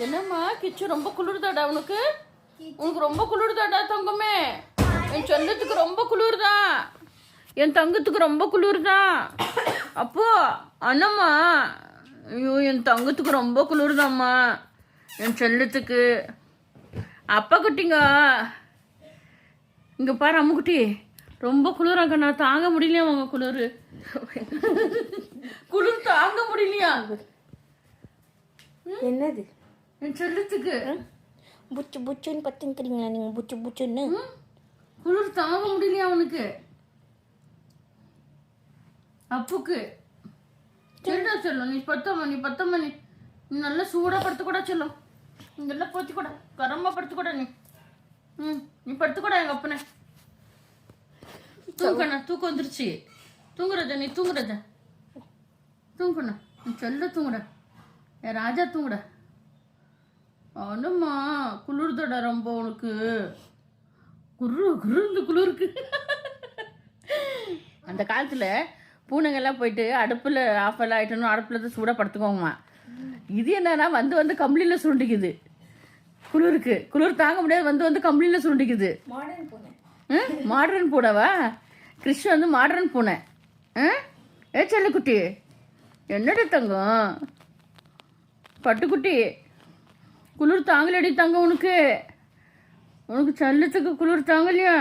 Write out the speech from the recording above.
என்னம்மா கிச்சு ரொம்ப குளிர்தாடா உனக்கு? உனக்கு ரொம்ப குளிர்தாடா தங்கமே? என் செல்லத்துக்கு ரொம்ப குளிர்தான், என் தங்கத்துக்கு ரொம்ப குளிர்தான். அப்போ அண்ணம்மா, ஐயோ என் தங்கத்துக்கு ரொம்ப குளிர்தாம்மா, என் செல்லத்துக்கு. அப்பா குட்டிங்க இங்க பாரு, அம்முக்குட்டி ரொம்ப குளிராங்க, நான் தாங்க முடியலையா அவங்க குளிர். குளிர் தாங்க முடியலையா? என்னது என் செல்லத்துக்கு புச்சு புச்சுன்னு பத்துங்கிறீங்களா நீங்கள்? புச்சு புச்சுன்னு குளிர் தாங்க முடியலையா அவனுக்கு? அப்புக்கு சரிடா செல்லும், நீ பத்தம்மா நீ நல்லா சூடாக படுத்துக்கூடா செல்லும், இங்கெல்லாம் போத்திக்கூடா, கரமாக படுத்துக்கூடா நீ. நீ படுத்துக்கூடா எங்கள் அப்பனே. தூங்கண்ணா, தூக்கம் வந்துருச்சு. தூங்குறத நீ தூங்குறத தூங்குண்ணா, நீ செல்ல தூங்குட, என் ராஜா தூங்குட. ஆனம்மா குளிர்தடா ரொம்ப உனக்கு, குரு குளிருக்கு. அந்த காலத்தில் பூனைங்கெல்லாம் போயிட்டு அடுப்பில் ஆஃபெல்லாம் ஆகிட்டோன்னா அடுப்பில் தான் சூடாக படுத்துக்கோங்கம்மா. இது என்னன்னா வந்து கம்பளியில் சுருண்டிக்குது. குளிர் தாங்க முடியாது, வந்து கம்பளியில் சுருண்டிக்குது. மாடர்ன் பூனை. மாடர்ன் பூனைவா? கிறிஷ் வந்து மாடர்ன் பூனை. ஏ செல்லக்குட்டி, என்னடி தங்கம் பட்டுக்குட்டி, குளிர் தாங்கலடி தங்கம் உனக்கு? செல்லத்துக்கு குளிர் தாங்கலையா?